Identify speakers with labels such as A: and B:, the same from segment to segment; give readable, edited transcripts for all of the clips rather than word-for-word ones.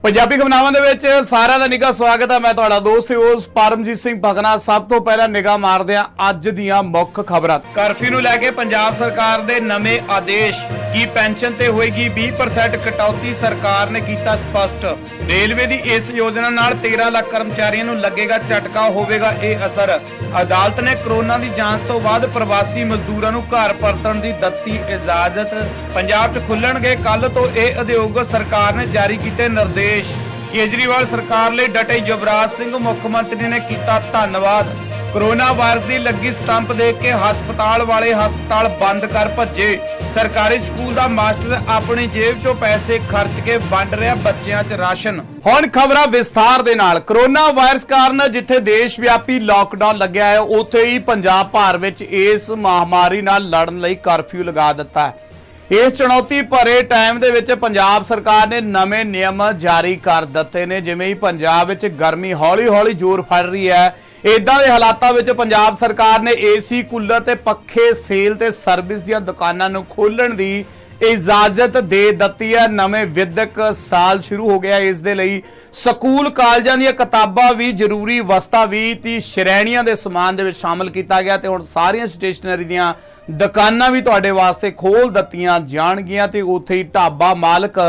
A: ਪੰਜਾਬੀ ਖਬਰਾਂ ਦੇ ਵਿੱਚ ਸਾਰਿਆਂ ਦਾ ਨਿੱਘਾ ਸਵਾਗਤ ਹੈ। मैं ਤੁਹਾਡਾ ਦੋਸਤ ਹੋਸ परमजीत सिंह भगना। सब तो पहला निगाह मारदे हां ਅੱਜ ਦੀਆਂ ਮੁੱਖ ਖਬਰਾਂ। ਕਰਫਿਊ ਨੂੰ ਲੈ ਕੇ ਪੰਜਾਬ ਸਰਕਾਰ ਦੇ ਨਵੇਂ ਆਦੇਸ਼। ਕੀ ਪੈਨਸ਼ਨ ਤੇ ਹੋਏਗੀ 20% ਕਟੌਤੀ, ਸਰਕਾਰ ਨੇ ਕੀਤਾ ਸਪਸ਼ਟ। ਰੇਲਵੇ ਦੀ ਇਸ ਯੋਜਨਾ ਨਾਲ 13 ਲੱਖ ਕਰਮਚਾਰੀਆਂ ਨੂੰ ਲੱਗੇਗਾ ਝਟਕਾ, ਹੋਵੇਗਾ ਇਹ ਅਸਰ। ਅਦਾਲਤ ਨੇ ਕਰੋਨਾ ਦੀ ਜਾਂਚ ਤੋਂ ਬਾਅਦ ਪ੍ਰਵਾਸੀ ਮਜ਼ਦੂਰਾਂ ਨੂੰ ਘਰ ਪਰਤਣ ਦੀ ਦਿੱਤੀ ਇਜਾਜ਼ਤ। ਪੰਜਾਬ 'ਚ ਖੁੱਲਣਗੇ ਕੱਲ ਤੋਂ ਇਹ ਉਦਯੋਗ, ਸਰਕਾਰ ਨੇ ਜਾਰੀ ਕੀਤੇ ਨਿਰਦੇਸ਼। केजरीवाल सरकार ਲਈ डटे युवराज सिंह, मुख्यमंत्री ने किया धन्यवाद। कोरोना वायरस की लगी स्टंप देख के हस्पताल वाले हस्पताल बंद कर भजे। सरकारी स्कूल का मास्टर अपनी जेब चों पैसे खर्च के वंड रहा बच्चों च राशन। हुण खबरां विस्तार दे नाल। कोरोना वायरस कारण जिथे देश व्यापी लॉकडाउन लग्या है, उत्थे ही पंजाब भर विच इस महामारी नाल लड़न लई कर्फ्यू लगा दिता है। इस चुनौती भरे टाइम दे विच पंजाब सरकार ने नवे नियम जारी कर दिते ने। जिवें ही पंजाब विच गर्मी हौली हौली जोर फड़ रही है, इदां दे हालातां विच पंजाब सरकार ने AC, कूलर ते पखे, सेल ते सर्विस दीआं दुकानां नूं खोलण दी इजाजत दे दित्ती है। नवे विद्यक साल शुरू हो गया, इस दे लई स्कूल कालजां दीआं किताबां भी, जरूरी वस्तां भी ती श्रेणियां दे समान दे विच शामिल कीता गया ते हुण सारियां स्टेशनरी दीआं दुकानां भी तुहाडे वास्ते खोल दित्तियां जाणगीआं ते उत्थे ही ढाबा मालक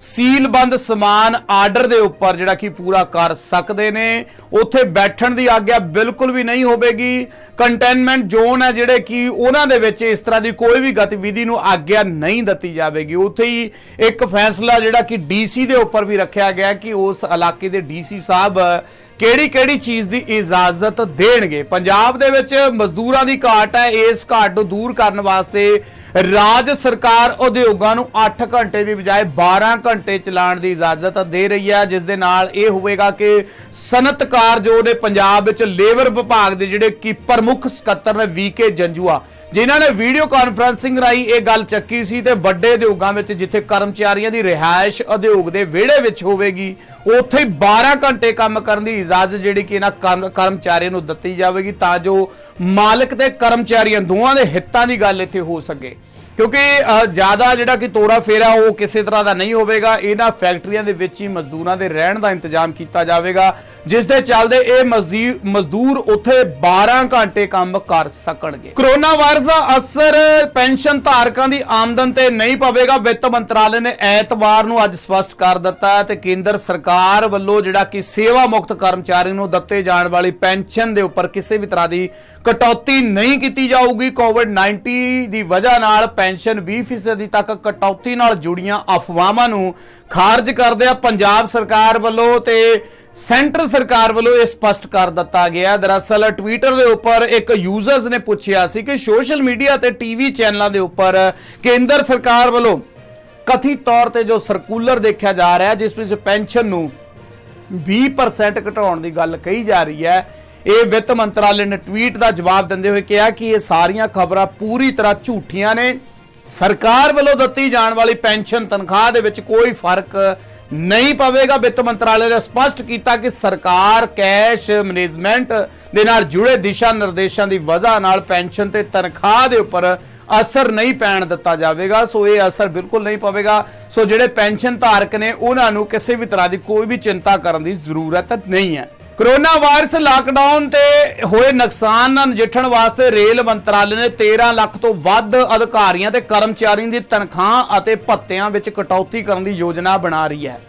A: सील बंद समान आर्डर दे उपर जिहड़ा कि पूरा कर सकते ने। उत्थे बैठण दी आग्या बिल्कुल भी नहीं होवेगी। कंटेनमेंट जोन है जिहड़े कि उन्हां दे विच इस तरह की कोई भी गतिविधि नूं आग्या नहीं दित्ती जावेगी। उत्थे ही एक फैसला जिहड़ा कि DC दे उपर भी रखिया गया कि उस इलाके दे DC साहब ਕਿਹੜੀ ਚੀਜ਼ ਦੀ ਇਜਾਜ਼ਤ ਦੇਣਗੇ। ਪੰਜਾਬ ਦੇ ਵਿੱਚ ਮਜ਼ਦੂਰਾਂ ਦੀ ਘਾਟ ਹੈ। ਇਸ ਘਾਟ ਨੂੰ ਦੂਰ ਕਰਨ ਵਾਸਤੇ ਰਾਜ ਸਰਕਾਰ ਉਦਯੋਗਾਂ ਨੂੰ 8 ਘੰਟੇ ਦੀ ਬਜਾਏ 12 ਘੰਟੇ ਚਲਾਉਣ ਦੀ ਇਜਾਜ਼ਤ ਦੇ ਰਹੀ ਹੈ, ਜਿਸ ਦੇ ਨਾਲ ਇਹ ਹੋਵੇਗਾ ਕਿ ਸਨਅਤਕਾਰ ਜੋ ਨੇ ਪੰਜਾਬ ਵਿੱਚ ਲੇਬਰ ਵਿਭਾਗ ਦੇ ਜਿਹੜੇ ਕਿ ਪ੍ਰਮੁੱਖ ਸਕੱਤਰ ਨੇ VK ਜੰਜੂਆ, ਜਿਨ੍ਹਾਂ ਨੇ ਵੀਡੀਓ ਕਾਨਫਰੰਸਿੰਗ ਰਾਹੀਂ ਇਹ ਗੱਲ ਚੱਕੀ ਸੀ ਤੇ ਵੱਡੇ ਉਦਯੋਗਾਂ ਵਿੱਚ ਜਿੱਥੇ ਕਰਮਚਾਰੀਆਂ ਦੀ ਰਿਹਾਇਸ਼ ਉਦਯੋਗ ਦੇ ਵਿਹੜੇ ਵਿੱਚ ਹੋਵੇਗੀ, ਉੱਥੇ 12 ਘੰਟੇ ਕੰਮ ਕਰਨ ਦੀ ਇਜਾਜ਼ਤ ਜਿਹੜੀ ਕਿ ਇਹਨਾਂ ਕਰਮਚਾਰੀਆਂ ਨੂੰ ਦਿੱਤੀ ਜਾਵੇਗੀ, ਤਾਂ ਜੋ ਮਾਲਕ ਤੇ ਕਰਮਚਾਰੀਆਂ ਦੋਵਾਂ ਦੇ ਹਿੱਤਾਂ ਦੀ ਗੱਲ ਇੱਥੇ ਹੋ ਸਕੇ। क्योंकि ज़्यादा जिहड़ा कि तोड़ा फेरा वो किसी तरह का नहीं होगा। इन्हां फैक्ट्रियां दे विच ही मजदूरां दे रहण दा इंतजाम किया जाएगा, जिस दे चलदे ये मजदूर उत्थे 12 घंटे काम कर सकणगे। कोरोना वायरस का असर पेंशन धारकां दी आमदन ते नहीं पवेगा। वित्त मंत्रालय ने ऐतवार नूं अज स्पष्ट कर दिता है ते केंद्र सरकार वल्लों जिहड़ा कि सेवा मुक्त कर्मचारी नूं दित्ते जाण वाली पेंशन दे उपर किसी भी तरह की कटौती नहीं की जाऊगी। कोविड-19 की वजह नाल पेंशन 20% तक कटौती नाल जुड़ियां अफवाहां नूं खारज करदे पंजाब सरकार वल्लों ते सेंटर सरकार वालों यह स्पष्ट कर दिता गया। दरअसल ट्विटर के उपर एक यूजर्स ने पूछा सी कि सोशल मीडिया ते TV चैनलों के उपर केंद्र सरकार वालों कथित तौर पर जो सर्कुलर देखा जा रहा है, जिस विच पेंशन नूं 20% घटाउण दी गल कही जा रही है, ये वित्त मंत्रालय ने ट्वीट का जवाब देंदे हुए कहा कि ये सारियां खबरां पूरी तरह झूठियां ने। सरकार वालों दित्ती जाण वाली पेंशन तनख्वाह दे विच कोई फर्क नहीं पवेगा। वित्त मंत्रालय ने स्पष्ट किया कि सरकार कैश मैनेजमेंट दे नाल जुड़े दिशा निर्देशों की वजह नाल पेंशन ते तनख्वाह दे उपर असर नहीं पैण दिता जाएगा। सो ये असर बिल्कुल नहीं पवेगा। सो जिहड़े पेंशन धारक ने उन्हां नूं किसी भी तरह की कोई भी चिंता करने की जरूरत नहीं है। कोरोना वायरस लॉकडाउन ते होए नुकसान नाल नजिठण वास्ते रेल मंत्रालय ने 13 ਲੱਖ ਤੋਂ ਵੱਧ ਅਧਿਕਾਰੀਆਂ ਤੇ ਕਰਮਚਾਰੀਆਂ ਦੀ ਤਨਖਾਹ ਅਤੇ ਭੱਤਿਆਂ ਵਿੱਚ ਕਟੌਤੀ ਕਰਨ ਦੀ ਯੋਜਨਾ ਬਣਾ ਰਹੀ ਹੈ।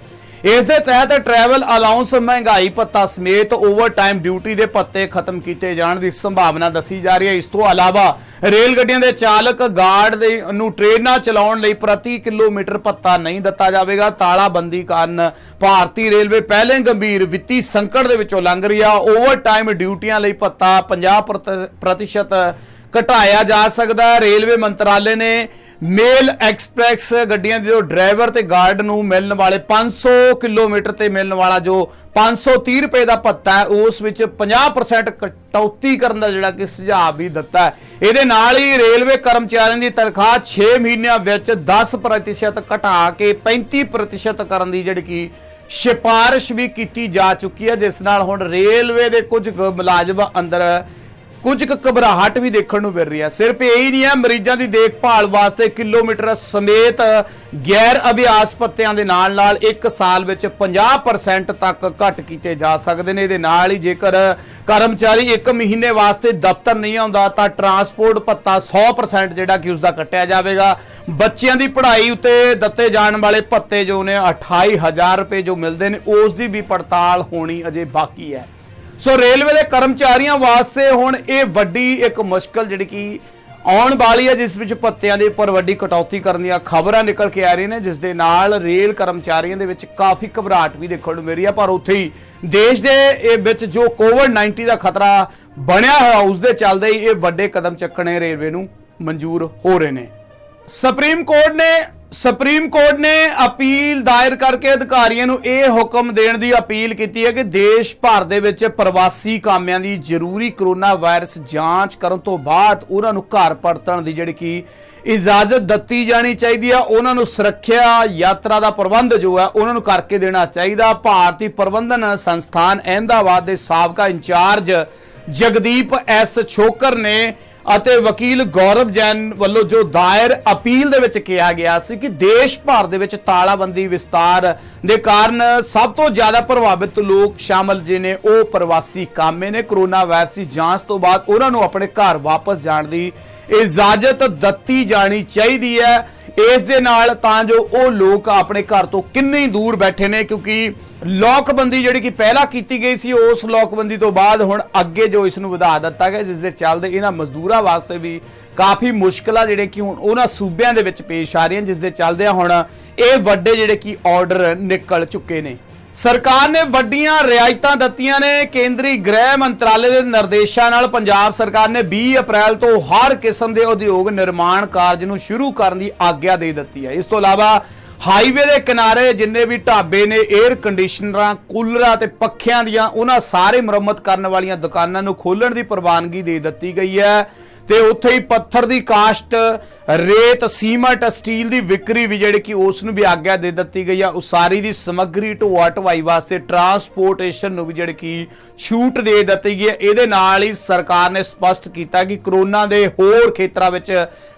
A: इस दे तहत ट्रैवल अलाउंस, महंगाई भत्ता समेत ओवर टाइम ड्यूटी के भत्ते खत्म किए जाने की संभावना दसी जा रही है। इस तो अलावा रेल गड्डियां दे चालक गार्ड नूं ट्रेनां चलाउण लई प्रति किलोमीटर भत्ता नहीं दिता जाएगा। तालाबंदी कारण भारतीय रेलवे पहले गंभीर वित्ती संकट दे विचों लंघ रही है। ओवर टाइम ड्यूटियां लई भत्ता 50% घटाया जा सकता है। रेलवे मंत्रालय ने मेल एक्सप्रैस गड्डियां दे जो ड्राइवर ते गार्ड नूं मिलण वाले 500 किलोमीटर ते मिलण वाला जो 530 रुपए का भत्ता है, उस विच 50% कटौती करन दा जिहड़ा कि सुझाव भी दिता है। इहदे नाल ही रेलवे कर्मचारियों की तनख्वाह 6 महीनों विच 10% घटा के 35% करन दी जिहड़ी कि सिफारिश भी की जा चुकी है, जिस नाल हुण रेलवे दे कुछ मुलाजम अंदर ਕੁਝ ਕੁ ਘਬਰਾਹਟ ਵੀ ਦੇਖਣ ਨੂੰ ਮਿਲ ਰਹੀ ਹੈ। ਸਿਰਫ ਇਹੀ ਨਹੀਂ ਹੈ, ਮਰੀਜ਼ਾਂ ਦੀ ਦੇਖਭਾਲ ਵਾਸਤੇ ਕਿਲੋਮੀਟਰ ਸਮੇਤ ਗੈਰ ਅਭਿਆਸ ਭੱਤਿਆਂ ਦੇ ਨਾਲ ਇੱਕ ਸਾਲ ਵਿੱਚ 50% ਤੱਕ ਘੱਟ ਕੀਤੇ ਜਾ ਸਕਦੇ ਨੇ। ਇਹਦੇ ਨਾਲ ਹੀ ਜੇਕਰ ਕਰਮਚਾਰੀ 1 ਮਹੀਨੇ ਵਾਸਤੇ ਦਫ਼ਤਰ ਨਹੀਂ ਆਉਂਦਾ ਤਾਂ ਟਰਾਂਸਪੋਰਟ ਭੱਤਾ 100% ਜਿਹੜਾ ਕਿ ਉਸਦਾ ਕੱਟਿਆ ਜਾਵੇਗਾ। ਬੱਚਿਆਂ ਦੀ ਪੜ੍ਹਾਈ ਉੱਤੇ ਦਿੱਤੇ ਜਾਣ ਵਾਲੇ ਭੱਤੇ ਜੋ ਨੇ 28,000 ਰੁਪਏ ਜੋ ਮਿਲਦੇ ਨੇ, ਉਸ ਦੀ ਵੀ ਪੜਤਾਲ ਹੋਣੀ ਅਜੇ ਬਾਕੀ ਹੈ। ਸੋ ਰੇਲਵੇ ਦੇ ਕਰਮਚਾਰੀਆਂ ਵਾਸਤੇ ਹੁਣ ਇਹ ਵੱਡੀ ਇੱਕ ਮੁਸ਼ਕਲ ਜਿਹੜੀ ਕਿ ਆਉਣ ਵਾਲੀ ਹੈ, ਜਿਸ ਵਿੱਚ ਭੱਤਿਆਂ ਦੇ ਉੱਪਰ ਵੱਡੀ ਕਟੌਤੀ ਕਰਨ ਦੀਆਂ ਖਬਰਾਂ ਨਿਕਲ ਕੇ ਆ ਰਹੀਆਂ ਨੇ, ਜਿਸ ਦੇ ਨਾਲ ਰੇਲ ਕਰਮਚਾਰੀਆਂ ਦੇ ਵਿੱਚ ਕਾਫੀ ਘਬਰਾਹਟ ਵੀ ਦੇਖਣ ਨੂੰ ਮਿਲ ਰਹੀ ਹੈ। ਪਰ ਉੱਥੇ ਹੀ ਦੇਸ਼ ਦੇ ਵਿੱਚ ਜੋ ਕੋਵਿਡ-19 ਦਾ ਖਤਰਾ ਬਣਿਆ ਹੋਇਆ, ਉਸ ਦੇ ਚੱਲਦੇ ਹੀ ਇਹ ਵੱਡੇ ਕਦਮ ਚੱਕਣੇ ਰੇਲਵੇ ਨੂੰ ਮਨਜ਼ੂਰ ਹੋ ਰਹੇ ਨੇ। ਸੁਪਰੀਮ ਕੋਰਟ ਨੇ ਅਪੀਲ ਦਾਇਰ ਕਰਕੇ ਅਧਿਕਾਰੀਆਂ ਨੂੰ ਇਹ ਹੁਕਮ ਦੇਣ ਦੀ ਅਪੀਲ ਕੀਤੀ ਹੈ ਕਿ ਦੇਸ਼ ਭਰ ਦੇ ਵਿੱਚ ਪ੍ਰਵਾਸੀ ਕਾਮਿਆਂ ਦੀ ਜ਼ਰੂਰੀ ਕਰੋਨਾ ਵਾਇਰਸ ਜਾਂਚ ਕਰਨ ਤੋਂ ਬਾਅਦ ਉਹਨਾਂ ਨੂੰ ਘਰ ਪਰਤਣ ਦੀ ਜਿਹੜੀ ਕਿ ਇਜਾਜ਼ਤ ਦਿੱਤੀ ਜਾਣੀ ਚਾਹੀਦੀ ਹੈ। ਉਹਨਾਂ ਨੂੰ ਸੁਰੱਖਿਆ ਯਾਤਰਾ ਦਾ ਪ੍ਰਬੰਧ ਜੋ ਹੈ ਉਹਨਾਂ ਨੂੰ ਕਰਕੇ ਦੇਣਾ ਚਾਹੀਦਾ। ਭਾਰਤੀ ਪ੍ਰਬੰਧਨ ਸੰਸਥਾਨ ਅਹਿਮਦਾਬਾਦ ਦੇ ਸਾਬਕਾ ਇੰਚਾਰਜ ਜਗਦੀਪ ਐਸ ਛੋਕਰ ਨੇ ਅਤੇ ਵਕੀਲ ਗੌਰਵ ਜੈਨ ਵੱਲੋਂ ਜੋ ਦਾਇਰ ਅਪੀਲ ਦੇ ਵਿੱਚ ਕਿਹਾ ਗਿਆ ਸੀ ਕਿ ਦੇਸ਼ ਭਰ ਦੇ ਵਿੱਚ ਤਾਲਾਬੰਦੀ ਵਿਸਤਾਰ ਦੇ ਕਾਰਨ ਸਭ ਤੋਂ ਜ਼ਿਆਦਾ ਪ੍ਰਭਾਵਿਤ ਲੋਕ ਸ਼ਾਮਲ ਨੇ ਉਹ ਪ੍ਰਵਾਸੀ ਕਾਮੇ ਨੇ। ਕਰੋਨਾ ਵਾਇਰਸ ਦੀ ਜਾਂਚ ਤੋਂ ਬਾਅਦ ਉਹਨਾਂ ਨੂੰ ਆਪਣੇ ਘਰ ਵਾਪਸ ਜਾਣ ਦੀ ਇਜਾਜ਼ਤ ਦਿੱਤੀ ਜਾਣੀ ਚਾਹੀਦੀ ਹੈ। ਇਸ ਦੇ ਨਾਲ ਤਾਂ ਜੋ ਉਹ ਲੋਕ ਆਪਣੇ ਘਰ ਤੋਂ ਕਿੰਨੀ ਦੂਰ ਬੈਠੇ ਨੇ, ਕਿਉਂਕਿ ਲੋਕਬੰਦੀ ਜਿਹੜੀ ਕਿ ਪਹਿਲਾਂ ਕੀਤੀ ਗਈ ਸੀ, ਉਸ ਲੋਕਬੰਦੀ ਤੋਂ ਬਾਅਦ ਹੁਣ ਅੱਗੇ ਜੋ ਇਸ ਨੂੰ ਵਧਾ ਦਿੱਤਾ ਗਿਆ, ਜਿਸ ਦੇ ਚੱਲਦੇ ਇਹਨਾਂ ਮਜ਼ਦੂਰਾਂ ਵਾਸਤੇ ਵੀ ਕਾਫੀ ਮੁਸ਼ਕਲਾਂ ਜਿਹੜੇ ਕਿ ਹੁਣ ਉਹਨਾਂ ਸੂਬਿਆਂ ਦੇ ਵਿੱਚ ਪੇਸ਼ ਆ ਰਹੀਆਂ, ਜਿਸ ਦੇ ਚੱਲਦੇ ਹੁਣ ਇਹ ਵੱਡੇ ਜਿਹੜੇ ਕਿ ਆਰਡਰ ਨਿਕਲ ਚੁੱਕੇ ਨੇ। ਸਰਕਾਰ ਨੇ ਵੱਡੀਆਂ ਰਿਆਇਤਾਂ ਦਿੱਤੀਆਂ ਨੇ। ਕੇਂਦਰੀ ਗ੍ਰਹਿ ਮੰਤਰਾਲੇ ਦੇ ਨਿਰਦੇਸ਼ਾਂ ਨਾਲ ਪੰਜਾਬ ਸਰਕਾਰ ਨੇ 20 ਅਪ੍ਰੈਲ ਤੋਂ ਹਰ ਕਿਸਮ ਦੇ ਉਦਯੋਗ ਨਿਰਮਾਣ ਕਾਰਜ ਨੂੰ ਸ਼ੁਰੂ ਕਰਨ ਦੀ ਆਗਿਆ ਦੇ ਦਿੱਤੀ ਹੈ। ਇਸ ਤੋਂ ਇਲਾਵਾ ਹਾਈਵੇ ਦੇ ਕਿਨਾਰੇ ਜਿੰਨੇ ਵੀ ਢਾਬੇ ਨੇ, 에ਅਰ ਕੰਡੀਸ਼ਨਰਾਂ, ਕੂਲਰਾਂ ਤੇ ਪੱਖਿਆਂ ਦੀਆਂ ਉਹਨਾਂ ਸਾਰੇ ਮੁਰੰਮਤ ਕਰਨ ਵਾਲੀਆਂ ਦੁਕਾਨਾਂ ਨੂੰ ਖੋਲ੍ਹਣ ਦੀ ਪ੍ਰਵਾਨਗੀ ਦੇ ਦਿੱਤੀ ਗਈ ਹੈ। ਤੇ ਉੱਥੇ ਹੀ ਪੱਥਰ ਦੀ ਕਾਸ਼ਤ, ਰੇਤ, ਸੀਮੈਂਟ, ਸਟੀਲ ਦੀ ਵਿਕਰੀ ਵੀ ਜਿਹੜੀ ਕਿ ਉਸ ਨੂੰ ਵੀ ਆਗਿਆ ਦੇ ਦਿੱਤੀ ਗਈ ਆ। ਉਸਾਰੀ ਦੀ ਸਮੱਗਰੀ ਢੋਆ ਢਵਾਈ ਵਾਸਤੇ ਟਰਾਂਸਪੋਰਟੇਸ਼ਨ ਨੂੰ ਵੀ ਜਿਹੜੀ ਕਿ ਛੂਟ ਦੇ ਦਿੱਤੀ ਗਈ ਹੈ। ਇਹਦੇ ਨਾਲ ਹੀ ਸਰਕਾਰ ਨੇ ਸਪਸ਼ਟ ਕੀਤਾ ਕਿ ਕਰੋਨਾ ਦੇ ਹੋਰ ਖੇਤਰਾਂ ਵਿੱਚ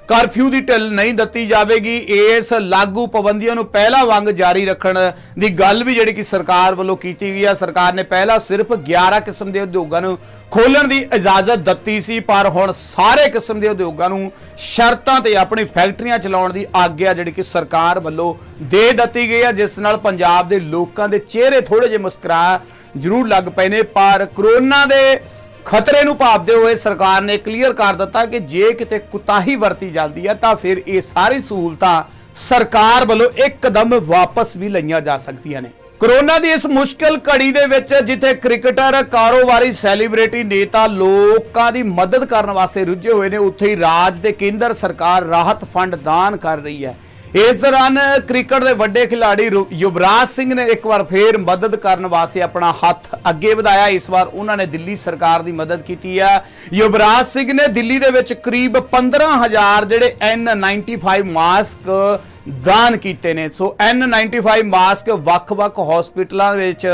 A: ਕਰਫਿਊ ਦੀ ਢਿੱਲ ਨਹੀਂ ਦਿੱਤੀ ਜਾਵੇਗੀ। ਇਸ ਲਾਗੂ ਪਾਬੰਦੀਆਂ ਨੂੰ ਪਹਿਲਾਂ ਵਾਂਗ ਜਾਰੀ ਰੱਖਣ ਦੀ ਗੱਲ ਵੀ ਜਿਹੜੀ ਕਿ ਸਰਕਾਰ ਵੱਲੋਂ ਕੀਤੀ ਗਈ ਹੈ। ਸਰਕਾਰ ਨੇ ਪਹਿਲਾਂ ਸਿਰਫ 11 ਕਿਸਮ ਦੇ ਉਦਯੋਗਾਂ ਨੂੰ ਖੋਲ੍ਹਣ ਦੀ ਇਜਾਜ਼ਤ ਦਿੱਤੀ ਸੀ, ਪਰ ਹੁਣ ਸਾਰੇ ਕਿਸਮ ਦੇ ਉਦਯੋਗਾਂ ਨੂੰ ਸ਼ਰਤਾਂ ਤੇ ਆਪਣੀ ਫੈਕਟਰੀਆਂ ਚਲਾਉਣ ਦੀ ਆਗਿਆ ਜਿਹੜੀ ਕਿ ਸਰਕਾਰ ਵੱਲੋਂ ਦੇ ਦਿੱਤੀ ਗਈ ਹੈ, ਜਿਸ ਨਾਲ ਪੰਜਾਬ ਦੇ ਲੋਕਾਂ ਦੇ ਚਿਹਰੇ ਥੋੜੇ ਜਿਹੇ ਮੁਸਕਰਾ ਜ਼ਰੂਰ ਲੱਗ ਪਏ ਨੇ। ਪਰ ਕਰੋਨਾ ਦੇ ਖਤਰੇ ਨੂੰ ਭਾਪਦੇ ਹੋਏ ਸਰਕਾਰ ਨੇ ਕਲੀਅਰ ਕਰ ਦਿੱਤਾ ਕਿ ਜੇ ਕਿਤੇ ਕੁਤਾਹੀ ਵਰਤੀ ਜਾਂਦੀ ਹੈ ਤਾਂ ਫਿਰ ਇਹ ਸਾਰੀ ਸਹੂਲਤਾਂ ਸਰਕਾਰ ਵੱਲੋਂ ਇੱਕਦਮ ਵਾਪਸ ਵੀ ਲਈਆਂ ਜਾ ਸਕਦੀਆਂ ਨੇ। ਕਰੋਨਾ ਦੀ ਇਸ ਮੁਸ਼ਕਲ ਘੜੀ ਦੇ ਵਿੱਚ ਜਿੱਥੇ ਕ੍ਰਿਕਟਰ, ਕਾਰੋਬਾਰੀ, ਸੈਲੀਬ੍ਰਿਟੀ, ਨੇਤਾ ਲੋਕਾਂ ਦੀ ਮਦਦ ਕਰਨ ਵਾਸਤੇ ਰੁੱਝੇ ਹੋਏ ਨੇ, ਉੱਥੇ ਹੀ ਰਾਜ ਤੇ ਕੇਂਦਰ ਸਰਕਾਰ ਰਾਹਤ ਫੰਡ ਦਾਨ ਕਰ ਰਹੀ ਹੈ। ਇਸ ਦੌਰਾਨ ਕ੍ਰਿਕਟ ਦੇ ਵੱਡੇ ਖਿਡਾਰੀ ਯੁਵਰਾਜ ਸਿੰਘ ਨੇ ਇੱਕ ਵਾਰ ਫੇਰ ਮਦਦ ਕਰਨ ਵਾਸਤੇ ਆਪਣਾ ਹੱਥ ਅੱਗੇ ਵਧਾਇਆ। ਇਸ ਵਾਰ ਉਹਨਾਂ ਨੇ ਦਿੱਲੀ ਸਰਕਾਰ ਦੀ ਮਦਦ ਕੀਤੀ ਹੈ। ਯੁਵਰਾਜ ਸਿੰਘ ਨੇ ਦਿੱਲੀ ਦੇ ਵਿੱਚ ਕਰੀਬ 15,000 ਜਿਹੜੇ N95 ਮਾਸਕ ਦਾਨ ਕੀਤੇ ਨੇ। ਸੋ N95 ਮਾਸਕ ਵੱਖ-ਵੱਖ ਹਸਪਤਾਲਾਂ ਵਿੱਚ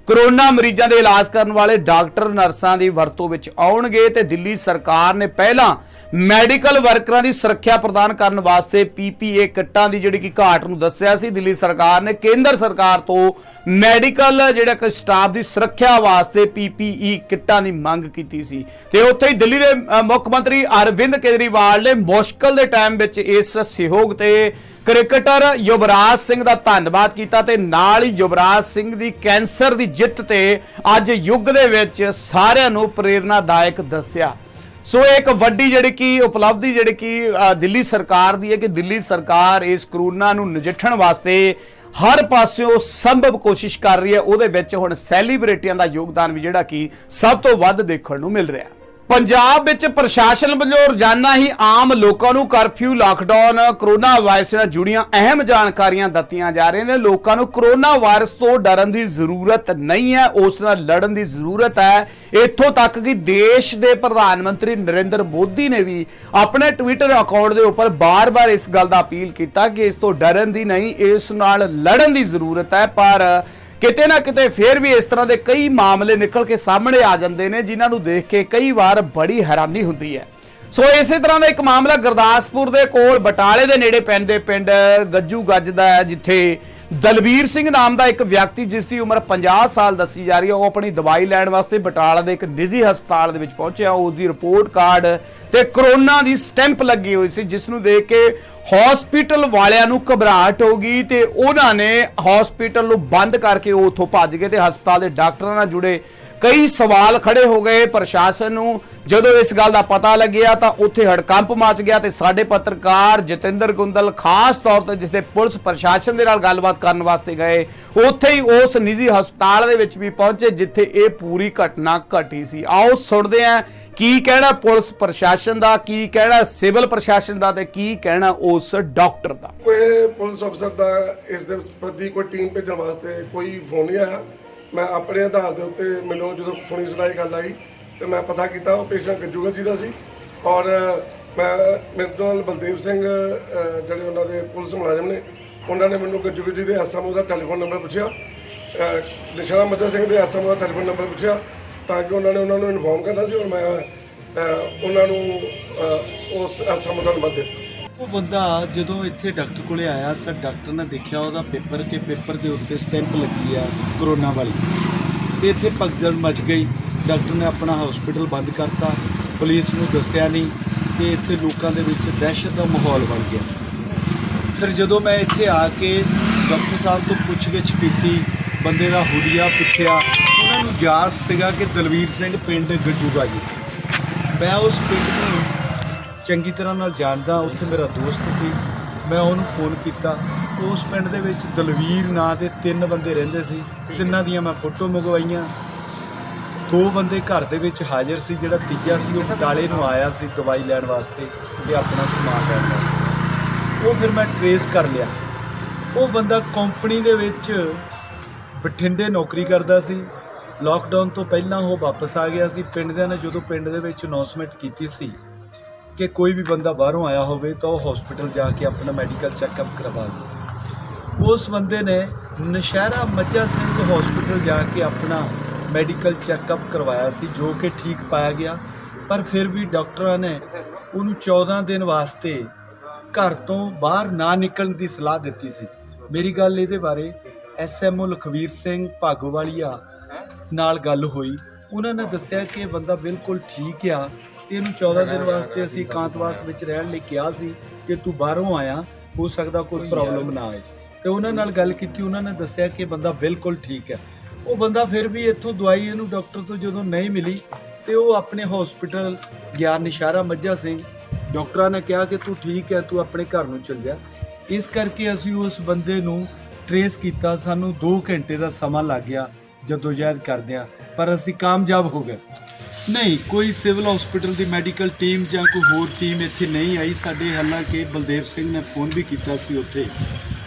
A: ਕਰੋਨਾ ਮਰੀਜ਼ਾਂ ਦੇ ਇਲਾਜ ਕਰਨ ਵਾਲੇ ਡਾਕਟਰ, ਨਰਸਾਂ ਦੀ ਵਰਤੋਂ ਵਿੱਚ ਆਉਣਗੇ ਤੇ ਦਿੱਲੀ ਸਰਕਾਰ ਨੇ ਪਹਿਲਾਂ ਮੈਡੀਕਲ ਵਰਕਰਾਂ ਦੀ ਸੁਰੱਖਿਆ ਪ੍ਰਦਾਨ ਕਰਨ ਵਾਸਤੇ PPE ਕਿੱਟਾਂ ਦੀ ਜਿਹੜੀ ਕਿ ਘਾਟ ਨੂੰ ਦੱਸਿਆ ਸੀ। ਦਿੱਲੀ ਸਰਕਾਰ ਨੇ ਕੇਂਦਰ ਸਰਕਾਰ ਤੋਂ ਮੈਡੀਕਲ ਜਿਹੜਾ ਕਿ ਸਟਾਫ ਦੀ ਸੁਰੱਖਿਆ ਵਾਸਤੇ PPE ਕਿੱਟਾਂ ਦੀ ਮੰਗ ਕੀਤੀ ਸੀ। ਤੇ ਉੱਥੇ ਹੀ ਦਿੱਲੀ ਦੇ ਮੁੱਖ ਮੰਤਰੀ ਅਰਵਿੰਦ ਕੇਜਰੀਵਾਲ ਨੇ ਮੁਸ਼ਕਲ ਦੇ ਟਾਈਮ ਵਿੱਚ ਇਸ ਸਹਿਯੋਗ ਤੇ ਕ੍ਰਿਕਟਰ ਯੁਵਰਾਜ ਸਿੰਘ ਦਾ ਧੰਨਵਾਦ ਕੀਤਾ ਤੇ ਨਾਲ ਹੀ ਯੁਵਰਾਜ ਸਿੰਘ ਦੀ ਕੈਂਸਰ ਦੀ ਜਿੱਤ ਤੇ ਅੱਜ ਯੁੱਗ ਦੇ ਵਿੱਚ ਸਾਰਿਆਂ ਨੂੰ ਪ੍ਰੇਰਨਾਦਾਇਕ ਦੱਸਿਆ। ਸੋ ਇੱਕ ਵੱਡੀ ਜਿਹੜੀ ਕਿ ਉਪਲਬਧੀ ਜਿਹੜੀ ਕਿ ਦਿੱਲੀ ਸਰਕਾਰ ਦੀ ਹੈ ਕਿ ਦਿੱਲੀ ਸਰਕਾਰ ਇਸ ਕਰੋਨਾ ਨੂੰ ਨਜਿੱਠਣ ਵਾਸਤੇ ਹਰ ਪਾਸਿਓਂ ਸੰਭਵ ਕੋਸ਼ਿਸ਼ ਕਰ ਰਹੀ ਹੈ। ਉਹਦੇ ਵਿੱਚ ਹੁਣ ਸੈਲੀਬ੍ਰਿਟੀਆਂ ਦਾ ਯੋਗਦਾਨ ਵੀ ਜਿਹੜਾ ਕਿ ਸਭ ਤੋਂ ਵੱਧ ਦੇਖਣ ਨੂੰ ਮਿਲ ਰਿਹਾ। ਪੰਜਾਬ ਵਿੱਚ ਪ੍ਰਸ਼ਾਸਨ ਵੱਲੋਂ ਰੋਜ਼ਾਨਾ ਹੀ ਆਮ ਲੋਕਾਂ ਨੂੰ ਕਰਫਿਊ, ਲਾਕਡਾਊਨ, ਕਰੋਨਾ ਵਾਇਰਸ ਨਾਲ ਜੁੜੀਆਂ ਅਹਿਮ ਜਾਣਕਾਰੀਆਂ ਦਿੱਤੀਆਂ ਜਾ ਰਹੀਆਂ ਨੇ। ਲੋਕਾਂ ਨੂੰ ਕਰੋਨਾ ਵਾਇਰਸ ਤੋਂ ਡਰਨ ਦੀ ਜ਼ਰੂਰਤ ਨਹੀਂ ਹੈ, ਉਸ ਨਾਲ ਲੜਨ ਦੀ ਜ਼ਰੂਰਤ ਹੈ। ਇੱਥੋਂ ਤੱਕ ਕਿ ਦੇਸ਼ ਦੇ ਪ੍ਰਧਾਨ ਮੰਤਰੀ ਨਰਿੰਦਰ ਮੋਦੀ ਨੇ ਵੀ ਆਪਣੇ ਟਵਿੱਟਰ ਅਕਾਊਂਟ ਦੇ ਉੱਪਰ ਬਾਰ-ਬਾਰ ਇਸ ਗੱਲ ਦਾ ਅਪੀਲ ਕੀਤਾ ਕਿ ਇਸ ਤੋਂ ਡਰਨ ਦੀ ਨਹੀਂ, ਇਸ ਨਾਲ ਲੜਨ ਦੀ ਜ਼ਰੂਰਤ ਹੈ। ਪਰ ਕਿਤੇ ਨਾ ਕਿਤੇ ਫਿਰ ਵੀ ਇਸ ਤਰ੍ਹਾਂ ਦੇ ਕਈ ਮਾਮਲੇ ਨਿਕਲ ਕੇ ਸਾਹਮਣੇ ਆ ਜਾਂਦੇ ਨੇ ਜਿਨ੍ਹਾਂ ਨੂੰ ਦੇਖ ਕੇ ਕਈ ਵਾਰ ਬੜੀ ਹੈਰਾਨੀ ਹੁੰਦੀ ਹੈ। ਸੋ ਇਸੇ ਤਰ੍ਹਾਂ ਦਾ ਇੱਕ ਮਾਮਲਾ ਗੁਰਦਾਸਪੁਰ ਦੇ ਕੋਲ ਬਟਾਲੇ ਦੇ ਨੇੜੇ ਪੈਂਦੇ ਪਿੰਡ ਗੱਜੂ ਗੱਜ ਦਾ ਹੈ, ਜਿੱਥੇ ਦਲਬੀਰ ਸਿੰਘ ਨਾਮ ਦਾ ਇੱਕ ਵਿਅਕਤੀ ਜਿਸ ਦੀ ਉਮਰ 50 ਸਾਲ ਦੱਸੀ ਜਾ ਰਹੀ ਹੈ, ਉਹ ਆਪਣੀ ਦਵਾਈ ਲੈਣ ਵਾਸਤੇ ਬਟਾਲਾ ਦੇ ਇੱਕ ਨਿੱਜੀ ਹਸਪਤਾਲ ਦੇ ਵਿੱਚ ਪਹੁੰਚਿਆ। ਉਸ ਦੀ ਰਿਪੋਰਟ ਕਾਰਡ ਤੇ ਕਰੋਨਾ ਦੀ ਸਟੈਂਪ ਲੱਗੀ ਹੋਈ ਸੀ, ਜਿਸ ਨੂੰ ਦੇਖ ਕੇ ਹਸਪੀਟਲ ਵਾਲਿਆਂ ਨੂੰ ਘਬਰਾਹਟ ਹੋ ਗਈ ਤੇ ਉਹਨਾਂ ਨੇ ਹਸਪੀਟਲ ਨੂੰ ਬੰਦ ਕਰਕੇ ਉਹ ਉੱਥੋਂ ਭੱਜ ਗਏ ਤੇ ਹਸਪਤਾਲ ਦੇ ਡਾਕਟਰਾਂ ਨਾਲ ਜੁੜੇ ਕਈ ਸਵਾਲ ਖੜੇ ਹੋ ਗਏ। ਪ੍ਰਸ਼ਾਸਨ ਨੂੰ ਜਦੋਂ ਇਸ ਗੱਲ ਦਾ ਪਤਾ ਲੱਗਿਆ ਤਾਂ ਉੱਥੇ ਹੜਕੰਪ ਮਚ ਗਿਆ ਤੇ ਸਾਡੇ ਪੱਤਰਕਾਰ ਜਤਿੰਦਰ ਗੁੰਦਲ ਖਾਸ ਤੌਰ ਤੇ ਜਿਸ ਦੇ ਪੁਲਿਸ ਪ੍ਰਸ਼ਾਸਨ ਦੇ ਨਾਲ ਗੱਲਬਾਤ ਕਰਨ ਵਾਸਤੇ ਗਏ, ਉੱਥੇ ਹੀ ਉਸ ਨਿੱਜੀ ਹਸਪਤਾਲ ਦੇ ਵਿੱਚ ਵੀ ਪਹੁੰਚੇ ਜਿੱਥੇ ਇਹ ਪੂਰੀ ਘਟਨਾ ਘਟੀ ਸੀ। ਆਓ ਸੁਣਦੇ ਹਾਂ ਕੀ ਕਹਿਣਾ ਪੁਲਿਸ ਪ੍ਰਸ਼ਾਸਨ ਦਾ, ਕੀ ਕਹਿਣਾ ਸਿਵਲ ਪ੍ਰਸ਼ਾਸਨ ਦਾ ਤੇ ਕੀ ਕਹਿਣਾ ਉਸ ਡਾਕਟਰ ਦਾ।
B: ਕੋਈ ਪੁਲਿਸ ਅਫਸਰ ਦਾ ਇਸ ਦੇ ਪ੍ਰਤੀ ਕੋਈ ਟੀਮ ਭੇਜਣ ਵਾਸਤੇ ਕੋਈ ਫੋਨ ਨਹੀਂ ਆਇਆ। ਮੈਂ ਆਪਣੇ ਆਧਾਰ ਦੇ ਉੱਤੇ ਮੈਨੂੰ ਜਦੋਂ ਸੁਣੀ ਸੁਣਾਈ ਗੱਲ ਆਈ ਤੇ ਮੈਂ ਪਤਾ ਕੀਤਾ ਉਹ ਪੇਸ਼ੈਂਟ ਗੱਜੂਗਰ ਜੀ ਦਾ ਸੀ ਔਰ ਮੇਰੇ ਨਾਲ ਬਲਦੇਵ ਸਿੰਘ ਜਿਹੜੇ ਉਹਨਾਂ ਦੇ ਪੁਲਿਸ ਮੁਲਾਜ਼ਮ ਨੇ, ਉਹਨਾਂ ਨੇ ਮੈਨੂੰ ਗੱਜੂਗਰ ਜੀ ਦੇ ਐਸਐਮਓ ਦਾ ਟੈਲੀਫੋਨ ਨੰਬਰ ਪੁੱਛਿਆ, ਨਿਸ਼ਾਨਾ ਮੱਝਾ ਸਿੰਘ ਦੇ ਐਸਐਮਓ ਦਾ ਟੈਲੀਫੋਨ ਨੰਬਰ ਪੁੱਛਿਆ ਤਾਂ ਕਿ ਉਹਨਾਂ ਨੂੰ ਇਨਫੋਰਮ ਕਰਨਾ ਸੀ ਔਰ ਮੈਂ ਉਹਨਾਂ ਨੂੰ ਉਸ ਐਸਐਮਓ ਦਾ ਨੰਬਰ ਦਿੱਤਾ।
C: ਉਹ ਬੰਦਾ ਜਦੋਂ ਇੱਥੇ ਡਾਕਟਰ ਕੋਲੇ ਆਇਆ ਤਾਂ ਡਾਕਟਰ ਨੇ ਦੇਖਿਆ ਉਹਦਾ ਪੇਪਰ ਦੇ ਉੱਤੇ ਸਟੈਂਪ ਲੱਗੀ ਆ ਕਰੋਨਾ ਵਾਲੀ ਤੇ ਇੱਥੇ ਭਗਦੜ ਮਚ ਗਈ। ਡਾਕਟਰ ਨੇ ਆਪਣਾ ਹਸਪੀਟਲ ਬੰਦ ਕਰਤਾ, ਪੁਲਿਸ ਨੂੰ ਦੱਸਿਆ ਨਹੀਂ ਕਿ ਇੱਥੇ ਲੋਕਾਂ ਦੇ ਵਿੱਚ ਦਹਿਸ਼ਤ ਦਾ ਮਾਹੌਲ ਬਣ ਗਿਆ। ਫਿਰ ਜਦੋਂ ਮੈਂ ਇੱਥੇ ਆ ਕੇ ਡਾਕਟਰ ਸਾਹਿਬ ਤੋਂ ਪੁੱਛਗਿੱਛ ਕੀਤੀ, ਬੰਦੇ ਦਾ ਹੁਲੀਆ ਪੁੱਛਿਆ, ਉਹਨਾਂ ਨੂੰ ਯਾਦ ਸੀਗਾ ਕਿ ਦਲਵੀਰ ਸਿੰਘ ਪਿੰਡ ਗੱਜੂਗਾ ਜੀ। ਮੈਂ ਉਸ ਪਿੰਡ ਨੂੰ ਚੰਗੀ ਤਰ੍ਹਾਂ ਨਾਲ ਜਾਣਦਾ, ਉੱਥੇ ਮੇਰਾ ਦੋਸਤ ਸੀ। ਮੈਂ ਉਹਨੂੰ ਫੋਨ ਕੀਤਾ। ਉਸ ਪਿੰਡ ਦੇ ਵਿੱਚ ਦਲਵੀਰ ਨਾਂ ਦੇ 3 ਬੰਦੇ ਰਹਿੰਦੇ ਸੀ, ਤਿੰਨਾਂ ਦੀਆਂ ਮੈਂ ਫੋਟੋ ਮੰਗਵਾਈਆਂ। 2 ਬੰਦੇ ਘਰ ਦੇ ਵਿੱਚ ਹਾਜ਼ਰ ਸੀ, ਜਿਹੜਾ ਤੀਜਾ ਸੀ ਉਹ ਬਟਾਲੇ ਨੂੰ ਆਇਆ ਸੀ ਦਵਾਈ ਲੈਣ ਵਾਸਤੇ ਤੇ ਆਪਣਾ ਸਮਾਨ ਲੈਣ ਵਾਸਤੇ। ਉਹ ਫਿਰ ਮੈਂ ਟਰੇਸ ਕਰ ਲਿਆ। ਉਹ ਬੰਦਾ ਕੰਪਨੀ ਦੇ ਵਿੱਚ ਬਠਿੰਡੇ ਨੌਕਰੀ ਕਰਦਾ ਸੀ। ਲਾਕਡਾਊਨ ਤੋਂ ਪਹਿਲਾਂ ਉਹ ਵਾਪਸ ਆ ਗਿਆ ਸੀ। ਪਿੰਡ ਦਿਆਂ ਨੇ ਜਦੋਂ ਪਿੰਡ ਦੇ ਵਿੱਚ ਅਨਾਉਂਸਮੈਂਟ ਕੀਤੀ ਸੀ ਕਿ ਕੋਈ ਵੀ ਬੰਦਾ ਬਾਹਰੋਂ ਆਇਆ ਹੋਵੇ ਤਾਂ ਉਹ ਹਸਪੀਟਲ ਜਾ ਕੇ ਆਪਣਾ ਮੈਡੀਕਲ ਚੈੱਕਅਪ ਕਰਵਾ ਲਵੇ। ਉਸ ਬੰਦੇ ਨੇ ਨਸ਼ਹਿਰਾ ਮੱਝਾ ਸਿੰਘ ਹਸਪੀਟਲ ਜਾ ਕੇ ਆਪਣਾ ਮੈਡੀਕਲ ਚੈੱਕਅਪ ਕਰਵਾਇਆ ਸੀ, ਜੋ ਕਿ ਠੀਕ ਪਾਇਆ ਗਿਆ। ਪਰ ਫਿਰ ਵੀ ਡਾਕਟਰਾਂ ਨੇ ਉਹਨੂੰ 14 ਦਿਨ ਵਾਸਤੇ ਘਰ ਤੋਂ ਬਾਹਰ ਨਾ ਨਿਕਲਣ ਦੀ ਸਲਾਹ ਦਿੱਤੀ ਸੀ। ਮੇਰੀ ਗੱਲ ਇਹਦੇ ਬਾਰੇ ਐਸਐਮਓ ਲਖਵੀਰ ਸਿੰਘ ਭਾਗੋਵਾਲੀਆ ਨਾਲ ਗੱਲ ਹੋਈ। ਉਹਨਾਂ ਨੇ ਦੱਸਿਆ ਕਿ ਇਹ ਬੰਦਾ ਬਿਲਕੁਲ ਠੀਕ ਆ ਤੇ ਇਹਨੂੰ 14 ਦਿਨ ਵਾਸਤੇ ਅਸੀਂ ਇਕਾਂਤਵਾਸ ਵਿੱਚ ਰਹਿਣ ਲਈ ਕਿਹਾ ਸੀ ਕਿ ਤੂੰ ਬਾਹਰੋਂ ਆਇਆ, ਹੋ ਸਕਦਾ ਕੋਈ ਪ੍ਰੋਬਲਮ ਨਾ ਆਏ। ਤੇ ਉਹਨਾਂ ਨਾਲ ਗੱਲ ਕੀਤੀ, ਉਹਨਾਂ ਨੇ ਦੱਸਿਆ ਕਿ ਬੰਦਾ ਬਿਲਕੁਲ ਠੀਕ ਹੈ। ਉਹ ਬੰਦਾ ਫਿਰ ਵੀ ਇੱਥੋਂ ਦਵਾਈ ਇਹਨੂੰ ਡਾਕਟਰ ਤੋਂ ਜਦੋਂ ਨਹੀਂ ਮਿਲੀ ਤੇ ਉਹ ਆਪਣੇ ਹਸਪੀਟਲ ਗਿਆ ਨਸ਼ਹਿਰਾ ਮੱਝਾ ਸਿੰਘ। ਡਾਕਟਰਾਂ ਨੇ ਕਿਹਾ ਕਿ ਤੂੰ ਠੀਕ ਹੈ, ਤੂੰ ਆਪਣੇ ਘਰ ਨੂੰ ਚਲ ਜਾ। ਇਸ ਕਰਕੇ ਅਸੀਂ ਉਸ ਬੰਦੇ ਨੂੰ ਟਰੇਸ ਕੀਤਾ। ਸਾਨੂੰ 2 ਘੰਟੇ ਦਾ ਸਮਾਂ ਲੱਗ ਗਿਆ ਜਦੋਜਹਿਦ ਕਰਦਿਆਂ, ਪਰ ਅਸੀਂ ਕਾਮਯਾਬ ਹੋ ਗਏ। ਨਹੀਂ, ਕੋਈ ਸਿਵਲ ਹਸਪੀਟਲ ਦੀ ਮੈਡੀਕਲ ਟੀਮ ਜਾਂ ਕੋਈ ਹੋਰ ਟੀਮ ਇੱਥੇ ਨਹੀਂ ਆਈ ਸਾਡੇ। ਹਾਲਾਂਕਿ ਬਲਦੇਵ ਸਿੰਘ ਨੇ ਫੋਨ ਵੀ ਕੀਤਾ ਸੀ ਉੱਥੇ,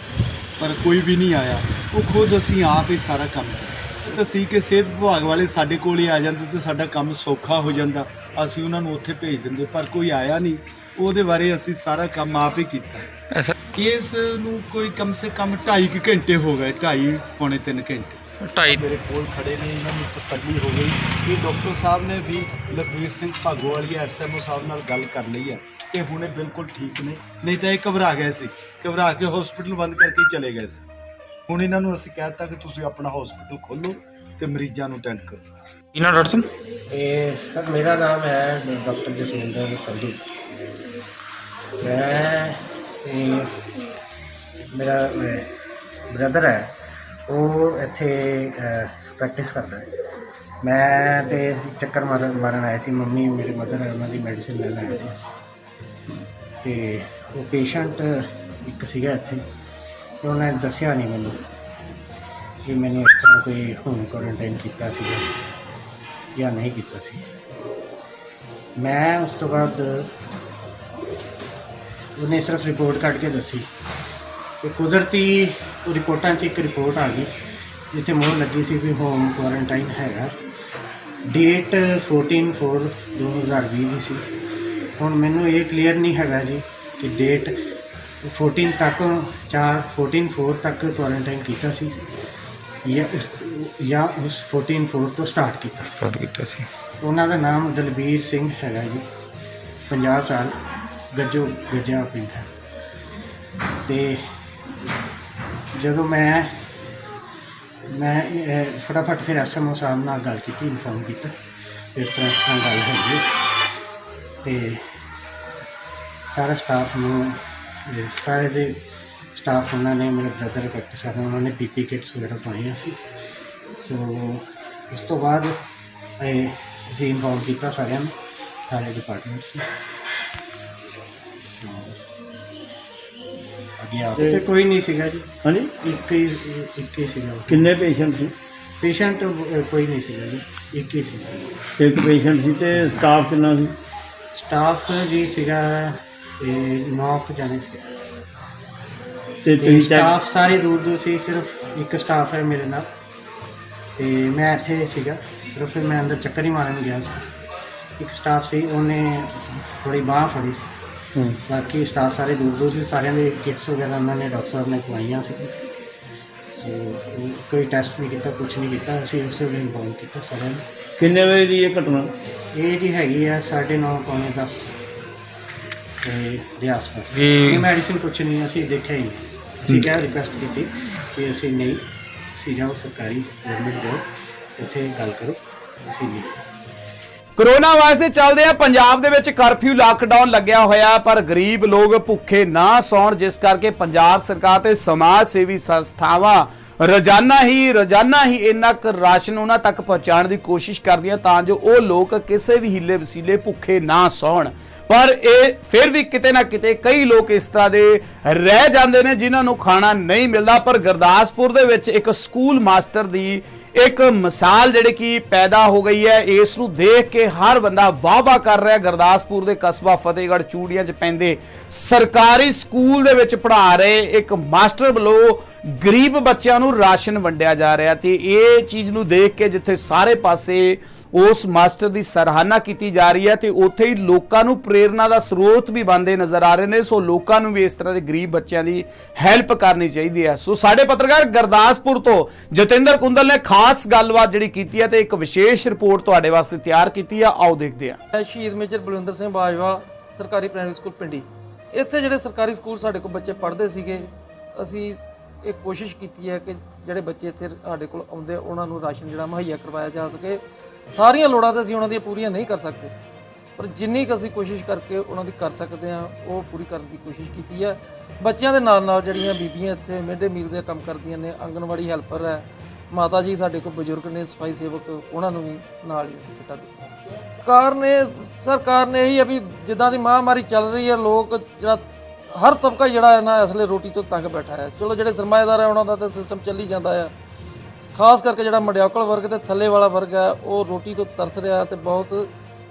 C: ਪਰ ਕੋਈ ਵੀ ਨਹੀਂ ਆਇਆ। ਉਹ ਖੁਦ ਅਸੀਂ ਆਪ ਹੀ ਸਾਰਾ ਕੰਮ ਕੀਤਾ। ਤਾਂ ਸੀ ਕਿ ਸਿਹਤ ਵਿਭਾਗ ਵਾਲੇ ਸਾਡੇ ਕੋਲ ਹੀ ਆ ਜਾਂਦੇ ਤਾਂ ਸਾਡਾ ਕੰਮ ਸੌਖਾ ਹੋ ਜਾਂਦਾ, ਅਸੀਂ ਉਹਨਾਂ ਨੂੰ ਉੱਥੇ ਭੇਜ ਦਿੰਦੇ, ਪਰ ਕੋਈ ਆਇਆ ਨਹੀਂ। ਉਹਦੇ ਬਾਰੇ ਅਸੀਂ ਸਾਰਾ ਕੰਮ ਆਪ ਹੀ ਕੀਤਾ। ਕੇਸ ਨੂੰ ਕੋਈ ਕਮ ਸੇ ਕਮ 2.5 ਘੰਟੇ ਹੋ ਗਏ, 2.5 ਪੌਣੇ 3 ਘੰਟੇ ਮੇਰੇ ਕੋਲ ਖੜੇ ਨੇ। ਇਹਨਾਂ ਨੂੰ ਤਸੱਲੀ ਹੋ ਗਈ ਕਿ ਡਾਕਟਰ ਸਾਹਿਬ ਨੇ ਵੀ ਲਖਵੀਰ ਸਿੰਘ ਭਾਗੋਵਾਲੀਆ ਐਸਐਮਓ ਸਾਹਿਬ ਨਾਲ ਗੱਲ ਕਰ ਲਈ ਹੈ ਕਿ ਹੁਣੇ ਬਿਲਕੁਲ ਠੀਕ ਨੇ। ਨਹੀਂ ਤਾਂ ਇਹ ਘਬਰਾ ਗਏ ਸੀ, ਘਬਰਾ ਕੇ ਹਸਪੀਟਲ ਬੰਦ ਕਰਕੇ ਚਲੇ ਗਏ ਸੀ। ਹੁਣ ਇਹਨਾਂ ਨੂੰ ਅਸੀਂ ਕਹਿ ਦਿੱਤਾ ਕਿ ਤੁਸੀਂ ਆਪਣਾ ਹਸਪੀਟਲ ਖੋਲ੍ਹੋ ਤੇ ਮਰੀਜ਼ਾਂ ਨੂੰ ਅਟੈਂਡ ਕਰੋ।
A: ਇਹਨਾਂ ਡਾਕਟਰ ਸਾਹਿਬ,
D: ਸਰ ਮੇਰਾ ਨਾਮ ਹੈ ਡਾਕਟਰ ਜਸਵਿੰਦਰ ਸੰਧੂ। ਮੈਂ ਮੇਰਾ ਬ੍ਰਦਰ ਹੈ, ਉਹ ਇੱਥੇ ਪ੍ਰੈਕਟਿਸ ਕਰਦਾ ਹੈ। ਮੈਂ ਤੇ ਚੱਕਰ ਮਾਰਨ ਆਇਆ ਸੀ। ਮੰਮੀ ਮੇਰੇ ਮਦਰ ਹੈ, ਉਹਨਾਂ ਦੀ ਮੈਡੀਸਿਨ ਲੈਣ ਆਇਆ ਸੀ ਅਤੇ ਉਹ ਪੇਸ਼ੈਂਟ ਇੱਕ ਸੀਗਾ ਇੱਥੇ ਅਤੇ ਉਹਨੇ ਦੱਸਿਆ ਨਹੀਂ ਮੈਨੂੰ ਕਿ ਮੈंने ਇਸ ਤਰ੍ਹਾਂ ਕੋਈ ਹੋਮ ਕੁਆਰੰਟਾਈਨ ਕੀਤਾ ਸੀਗਾ ਜਾਂ ਨਹੀਂ ਕੀਤਾ ਸੀ। ਮੈਂ ਉਸ ਤੋਂ ਬਾਅਦ ਉਹਨੇ ਸਿਰਫ ਰਿਪੋਰਟ ਕੱਢ ਕੇ ਦੱਸੀ ਤੇ ਕੁਦਰਤੀ ਰਿਪੋਰਟਾਂ 'ਚ ਇੱਕ ਰਿਪੋਰਟ ਆ ਗਈ ਜਿੱਥੇ ਮੋਹਰ ਲੱਗੀ ਸੀ ਵੀ ਹੋਮ ਕੁਆਰੰਟਾਈਨ ਹੈਗਾ। ਡੇਟ 14/4/2020 ਦੀ ਸੀ। ਹੁਣ ਮੈਨੂੰ ਇਹ ਕਲੀਅਰ ਨਹੀਂ ਹੈਗਾ ਜੀ ਕਿ ਡੇਟ 14 ਤੱਕ 14/4 ਤੱਕ ਕੁਆਰੰਟਾਈਨ ਕੀਤਾ ਸੀ ਜਾਂ ਉਸ 14 ਫਲੋਰ ਤੋਂ ਸਟਾਰਟ ਕੀਤਾ ਸੀ। ਉਹਨਾਂ ਦਾ ਨਾਮ ਦਲਬੀਰ ਸਿੰਘ ਹੈਗਾ ਜੀ, 50 ਸਾਲ, ਗੱਜਾ ਪਿੰਡ ਹੈ। ਅਤੇ ਜਦੋਂ ਮੈਂ ਫਟਾਫਟ ਫਿਰ SMO ਸਾਹਿਬ ਨਾਲ ਗੱਲ ਕੀਤੀ, ਇਨਫੋਰਮ ਕੀਤਾ ਇਸ ਤਰ੍ਹਾਂ ਗੱਲ ਹੈਗੀ, ਅਤੇ ਸਾਰਾ ਸਟਾਫ ਨੂੰ ਸਾਰੇ ਦੇ ਸਟਾਫ ਉਹਨਾਂ ਨੇ, ਮੇਰੇ ਬ੍ਰਦਰ ਇਕੱਠੇ ਸਾਰੇ ਉਹਨਾਂ ਨੇ PP ਕਿਟਸ ਵਗੈਰਾ ਪਾਈਆਂ ਸੀ। ਸੋ ਉਸ ਤੋਂ ਬਾਅਦ ਅਸੀਂ ਇਨਫੋਰਮ ਕੀਤਾ ਸਾਰਿਆਂ ਨੂੰ, ਸਾਰੇ ਡਿਪਾਰਟਮੈਂਟਸ ਨੂੰ। ਅੱਗੇ ਆ ਕੇ ਕੋਈ ਨਹੀਂ ਸੀਗਾ ਜੀ।
E: ਹਾਂਜੀ,
D: ਇੱਕ ਹੀ ਸੀਗਾ।
E: ਕਿੰਨੇ ਪੇਸ਼ੈਂਟ ਸੀ?
D: ਪੇਸ਼ੈਂਟ ਕੋਈ ਨਹੀਂ ਸੀਗਾ ਜੀ, ਇੱਕ ਹੀ ਸੀਗਾ।
E: ਇੱਕ ਪੇਸ਼ੈਂਟ ਸੀ। ਤੇ ਸਟਾਫ ਕਿੰਨਾ ਸੀ?
D: ਸਟਾਫ ਜੀ ਸੀਗਾ 9 ਜਾਣੇ ਸੀ।
E: ਤੇ ਤੁਸੀਂ
D: ਸਟਾਫ ਸਾਰੇ ਦੂਰ ਸੀ, ਸਿਰਫ ਇੱਕ ਸਟਾਫ ਹੈ ਮੇਰੇ ਨਾਲ, ਅਤੇ ਮੈਂ ਇੱਥੇ ਸੀਗਾ ਸਿਰਫ। ਮੈਂ ਅੰਦਰ ਚੱਕਰ ਹੀ ਮਾਰਨ ਗਿਆ ਸੀ। ਇੱਕ ਸਟਾਫ ਸੀ, ਉਹਨੇ ਥੋੜ੍ਹੀ ਬਾਂਹ ਫੜੀ ਸੀ। ਬਾਕੀ ਸਟਾਫ ਸਾਰੇ ਦੂਰ ਸੀ। ਸਾਰਿਆਂ ਦੇ ਕਿਟਸ ਵਗੈਰਾ ਉਹਨਾਂ ਨੇ ਡਾਕਟਰ ਸਾਹਿਬ ਨੇ ਖਵਾਈਆਂ ਸੀ। ਕੋਈ ਟੈਸਟ ਨਹੀਂ ਕੀਤਾ, ਕੁਛ ਨਹੀਂ ਕੀਤਾ। ਅਸੀਂ ਉਸੇ ਵੇਲੇ ਇਨਫੋਰਮ ਕੀਤਾ ਸਾਰਿਆਂ ਨੂੰ।
E: ਕਿੰਨੇ ਵਜੇ ਦੀ ਇਹ ਘਟਨਾ?
D: ਇਹ ਜੀ ਹੈਗੀ ਆ 9:30 ਪੌਣੇ 10 ਦੇ ਆਸ-ਪਾਸ। ਮੈਡੀਸਿਨ ਕੁਛ ਨਹੀਂ ਅਸੀਂ ਦੇਖਿਆ ਹੀ ਨਹੀਂ। ਅਸੀਂ ਕਿਹਾ, ਰਿਕੁਐਸਟ ਕੀਤੀ ਕਿ ਅਸੀਂ ਨਹੀਂ, ਤੁਸੀਂ ਜਾਓ ਸਰਕਾਰੀ ਗਵਰਨਮੈਂਟ ਜਾਓ, ਉੱਥੇ ਗੱਲ ਕਰੋ, ਅਸੀਂ ਨਹੀਂ।
A: ਕੋਰੋਨਾ ਵਾਇਰਸ ਦੇ ਚੱਲਦੇ ਆ ਪੰਜਾਬ ਦੇ ਵਿੱਚ ਕਰਫਿਊ ਲਾਕਡਾਊਨ ਲੱਗਿਆ ਹੋਇਆ, ਪਰ ਗਰੀਬ ਲੋਕ ਭੁੱਖੇ ਨਾ ਸੌਣ, ਜਿਸ ਕਰਕੇ ਪੰਜਾਬ ਸਰਕਾਰ ਤੇ ਸਮਾਜ ਸੇਵੀ ਸੰਸਥਾਵਾਂ ਰੋਜ਼ਾਨਾ ਹੀ ਇੰਨਾ ਕੁ ਰਾਸ਼ਨ ਉਹਨਾਂ ਤੱਕ ਪਹੁੰਚਾਉਣ ਦੀ ਕੋਸ਼ਿਸ਼ ਕਰਦੀਆਂ ਤਾਂ ਜੋ ਉਹ ਲੋਕ ਕਿਸੇ ਵੀ ਹੀਲੇ ਵਸੀਲੇ ਭੁੱਖੇ ਨਾ ਸੌਣ। ਪਰ ਇਹ ਫਿਰ ਵੀ ਕਿਤੇ ਨਾ ਕਿਤੇ ਕਈ ਲੋਕ ਇਸ ਤਰ੍ਹਾਂ ਦੇ ਰਹਿ ਜਾਂਦੇ ਨੇ ਜਿਨ੍ਹਾਂ ਨੂੰ ਖਾਣਾ ਨਹੀਂ ਮਿਲਦਾ। ਪਰ ਗੁਰਦਾਸਪੁਰ ਦੇ ਵਿੱਚ ਇੱਕ ਸਕੂਲ ਮਾਸਟਰ ਦੀ ਇੱਕ ਮਿਸਾਲ ਜਿਹੜੀ ਕਿ ਪੈਦਾ ਹੋ ਗਈ ਹੈ, ਇਸ ਨੂੰ ਦੇਖ ਕੇ ਹਰ ਬੰਦਾ ਵਾਹ-ਵਾਹ ਕਰ ਰਿਹਾ। ਗੁਰਦਾਸਪੁਰ ਦੇ ਕਸਬਾ ਫਤਿਹਗੜ੍ਹ ਚੂੜੀਆਂ 'ਚ ਪੈਂਦੇ ਸਰਕਾਰੀ ਸਕੂਲ ਦੇ ਵਿੱਚ ਪੜ੍ਹਾ ਰਹੇ ਇੱਕ ਮਾਸਟਰ ਵੱਲੋਂ ਗਰੀਬ ਬੱਚਿਆਂ ਨੂੰ ਰਾਸ਼ਨ ਵੰਡਿਆ ਜਾ ਰਿਹਾ, ਤੇ ਇਹ ਚੀਜ਼ ਨੂੰ ਦੇਖ ਕੇ ਜਿੱਥੇ ਸਾਰੇ ਪਾਸੇ ਉਸ ਮਾਸਟਰ ਦੀ ਸਰਾਹਨਾ ਕੀਤੀ ਜਾ ਰਹੀ ਹੈ, ਤੇ ਉੱਥੇ ਹੀ ਲੋਕਾਂ ਨੂੰ ਪ੍ਰੇਰਨਾ ਦਾ ਸਰੋਤ ਵੀ ਬਣਦੇ ਨਜ਼ਰ ਆ ਰਹੇ ਨੇ। ਸੋ ਲੋਕਾਂ ਨੂੰ ਵੀ ਇਸ ਤਰ੍ਹਾਂ ਦੇ ਗਰੀਬ ਬੱਚਿਆਂ ਦੀ ਹੈਲਪ ਕਰਨੀ ਚਾਹੀਦੀ ਹੈ। ਸੋ ਸਾਡੇ ਪੱਤਰਕਾਰ ਗੁਰਦਾਸਪੁਰ ਤੋਂ ਜਤਿੰਦਰ ਕੁੰਦਲ ਨੇ ਖਾਸ ਗੱਲਬਾਤ ਜਿਹੜੀ ਕੀਤੀ ਹੈ ਤੇ ਇੱਕ ਵਿਸ਼ੇਸ਼ ਰਿਪੋਰਟ ਤੁਹਾਡੇ ਵਾਸਤੇ ਤਿਆਰ ਕੀਤੀ ਆ, ਆਓ ਦੇਖਦੇ ਹਾਂ।
F: ਸ਼ਹੀਦ ਮੇਜਰ ਬਲਵਿੰਦਰ ਸਿੰਘ ਬਾਜਵਾ ਸਰਕਾਰੀ ਪ੍ਰਾਇਮਰੀ ਸਕੂਲ ਪਿੰਡੀ, ਇੱਥੇ ਜਿਹੜੇ ਸਰਕਾਰੀ ਸਕੂਲ ਸਾਡੇ ਕੋਲ ਬੱਚੇ ਪੜ੍ਹਦੇ ਸੀਗੇ, ਅਸੀਂ ਇਹ ਕੋਸ਼ਿਸ਼ ਕੀਤੀ ਹੈ ਕਿ ਜਿਹੜੇ ਬੱਚੇ ਇੱਥੇ ਸਾਡੇ ਕੋਲ ਆਉਂਦੇ ਉਹਨਾਂ ਨੂੰ ਰਾਸ਼ਨ ਜਿਹੜਾ ਮੁਹੱਈਆ ਕਰਵਾਇਆ ਜਾ ਸਕੇ। ਸਾਰੀਆਂ ਲੋੜਾਂ ਤਾਂ ਅਸੀਂ ਉਹਨਾਂ ਦੀਆਂ ਪੂਰੀਆਂ ਨਹੀਂ ਕਰ ਸਕਦੇ, ਪਰ ਜਿੰਨੀ ਕੁ ਅਸੀਂ ਕੋਸ਼ਿਸ਼ ਕਰਕੇ ਉਹਨਾਂ ਦੀ ਕਰ ਸਕਦੇ ਹਾਂ ਉਹ ਪੂਰੀ ਕਰਨ ਦੀ ਕੋਸ਼ਿਸ਼ ਕੀਤੀ ਹੈ। ਬੱਚਿਆਂ ਦੇ ਨਾਲ ਨਾਲ ਜਿਹੜੀਆਂ ਬੀਬੀਆਂ ਇੱਥੇ ਮਿਡ ਡੇ ਮੀਲ ਦੇ ਕੰਮ ਕਰਦੀਆਂ ਨੇ, ਆਂਗਣਵਾੜੀ ਹੈਲਪਰ ਹੈ, ਮਾਤਾ ਜੀ ਸਾਡੇ ਕੋਲ ਬਜ਼ੁਰਗ ਨੇ, ਸਫਾਈ ਸੇਵਕ, ਉਹਨਾਂ ਨੂੰ ਵੀ ਨਾਲ ਹੀ ਅਸੀਂ ਕਿੱਟਾਂ ਦਿੱਤੀਆਂ। ਸਰਕਾਰ ਨੇ ਇਹੀ ਹੈ ਵੀ ਜਿੱਦਾਂ ਦੀ ਮਹਾਂਮਾਰੀ ਚੱਲ ਰਹੀ ਹੈ, ਲੋਕ ਜਿਹੜਾ ਹਰ ਤਬਕਾ ਜਿਹੜਾ ਹੈ ਨਾ ਅਸਲੇ ਰੋਟੀ ਤੋਂ ਤੰਗ ਬੈਠਾ ਹੈ। ਚਲੋ ਜਿਹੜੇ ਸਰਮਾਏਦਾਰ ਹੈ ਉਹਨਾਂ ਦਾ ਤਾਂ ਸਿਸਟਮ ਚੱਲੀ ਜਾਂਦਾ ਹੈ, ਖਾਸ ਕਰਕੇ ਜਿਹੜਾ ਮੰਡਿਆਕਲ ਵਰਗ ਤੇ ਥੱਲੇ ਵਾਲਾ ਵਰਗ ਹੈ ਉਹ ਰੋਟੀ ਤੋਂ ਤਰਸ ਰਿਹਾ ਤੇ ਬਹੁਤ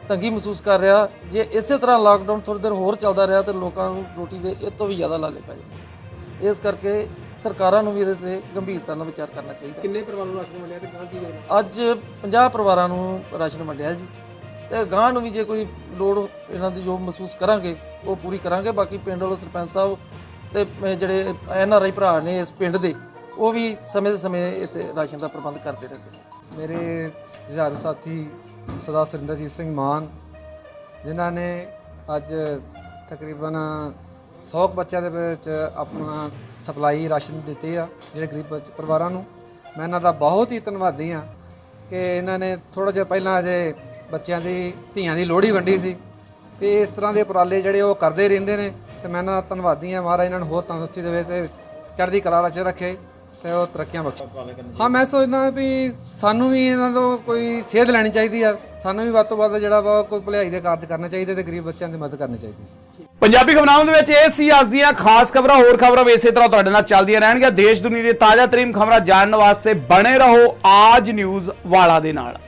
F: ਤੰਗੀ ਮਹਿਸੂਸ ਕਰ ਰਿਹਾ। ਜੇ ਇਸੇ ਤਰ੍ਹਾਂ ਲਾਕਡਾਊਨ ਥੋੜ੍ਹੀ ਦੇਰ ਹੋਰ ਚੱਲਦਾ ਰਿਹਾ ਤੇ ਲੋਕਾਂ ਨੂੰ ਰੋਟੀ ਦੇ ਇਹ ਤੋਂ ਵੀ ਜ਼ਿਆਦਾ ਲਾਲੇ ਪੈ ਜਾਣਗੇ। ਇਸ ਕਰਕੇ ਸਰਕਾਰਾਂ ਨੂੰ ਵੀ ਇਹਦੇ ਤੇ ਗੰਭੀਰਤਾ ਨਾਲ ਵਿਚਾਰ ਕਰਨਾ ਚਾਹੀਦਾ। ਕਿੰਨੇ ਪਰਿਵਾਰਾਂ ਨੂੰ ਰਾਸ਼ਨ ਵੰਡਿਆ ਤੇ ਗਾਂ ਕੀ ਅੱਜ 50 ਪਰਿਵਾਰਾਂ ਨੂੰ ਰਾਸ਼ਨ ਵੰਡਿਆ ਜੀ, ਤੇ ਗਾਂ ਨੂੰ ਵੀ ਜੇ ਕੋਈ ਲੋੜ ਇਹਨਾਂ ਦੀ ਜੋ ਮਹਿਸੂਸ ਕਰਾਂਗੇ ਉਹ ਪੂਰੀ ਕਰਾਂਗੇ। ਬਾਕੀ ਪਿੰਡ ਵੱਲੋਂ ਸਰਪੰਚ ਸਾਹਿਬ ਤੇ ਜਿਹੜੇ NRI ਭਰਾ ਨੇ ਇਸ ਪਿੰਡ ਦੇ, ਉਹ ਵੀ ਸਮੇਂ ਦੇ ਸਮੇਂ ਇੱਥੇ ਰਾਸ਼ਨ ਦਾ ਪ੍ਰਬੰਧ ਕਰਦੇ ਰਹਿੰਦੇ ਨੇ।
G: ਮੇਰੇ ਜੁਝਾਰੂ ਸਾਥੀ ਸਰਦਾਰ ਸੁਰਿੰਦਰਜੀਤ ਸਿੰਘ ਮਾਨ, ਜਿਨ੍ਹਾਂ ਨੇ ਅੱਜ ਤਕਰੀਬਨ 100 ਬੱਚਿਆਂ ਦੇ ਵਿੱਚ ਆਪਣਾ ਸਪਲਾਈ ਰਾਸ਼ਨ ਦਿੱਤੇ ਆ ਜਿਹੜੇ ਗਰੀਬ ਪਰਿਵਾਰਾਂ ਨੂੰ, ਮੈਂ ਇਹਨਾਂ ਦਾ ਬਹੁਤ ਹੀ ਧੰਨਵਾਦੀ ਹਾਂ ਕਿ ਇਹਨਾਂ ਨੇ ਥੋੜ੍ਹਾ ਜਿਹਾ ਪਹਿਲਾਂ ਅਜੇ ਬੱਚਿਆਂ ਦੀ ਧੀਆਂ ਦੀ ਲੋਹੜੀ ਵੰਡੀ ਸੀ, ਤੇ ਇਸ ਤਰ੍ਹਾਂ ਦੇ ਉਪਰਾਲੇ ਜਿਹੜੇ ਉਹ ਕਰਦੇ ਰਹਿੰਦੇ ਨੇ, ਤੇ ਮੈਂ ਇਹਨਾਂ ਦਾ ਧੰਨਵਾਦੀ ਹਾਂ। ਮਹਾਰਾਜ ਇਹਨਾਂ ਨੂੰ ਹੋਰ ਤੰਦਰੁਸਤੀ ਦੇਵੇ ਤੇ ਚੜ੍ਹਦੀ ਕਲਾ 'ਚ ਰੱਖੇ ਤੇ ਉਹ ਤਰੱਕੀਆਂ ਬਖਸ਼ੇ। ਹਾਂ, ਮੈਂ ਸੋਚਦਾ ਵੀ ਸਾਨੂੰ ਵੀ ਇਹਨਾਂ ਤੋਂ ਕੋਈ ਸੇਧ ਲੈਣੀ ਚਾਹੀਦੀ ਆ, ਸਾਨੂੰ ਵੀ ਵੱਧ ਤੋਂ ਵੱਧ ਜਿਹੜਾ ਵਾ ਕੋਈ ਭਲਾਈ ਦੇ ਕਾਰਜ ਕਰਨੇ ਚਾਹੀਦੇ ਤੇ ਗਰੀਬ ਬੱਚਿਆਂ ਦੀ ਮਦਦ ਕਰਨੀ ਚਾਹੀਦੀ ਸੀ।
A: ਪੰਜਾਬੀ ਖਬਰਾਂ ਦੇ ਵਿੱਚ ਇਹ ਸੀ ਅੱਜ ਦੀਆਂ ਖਾਸ ਖਬਰਾਂ। ਹੋਰ ਖਬਰਾਂ ਵੀ ਇਸੇ ਤਰ੍ਹਾਂ ਤੁਹਾਡੇ ਨਾਲ ਚੱਲਦੀਆਂ ਰਹਿਣਗੀਆਂ। ਦੇਸ਼ ਦੁਨੀਆ ਦੀਆਂ ਤਾਜ਼ਾ ਤਰੀਨ ਖਬਰਾਂ ਜਾਣਨ ਵਾਸਤੇ ਬਣੇ ਰਹੋ ਆਜ ਨਿਊਜ਼ ਵਾਲਾ ਦੇ ਨਾਲ।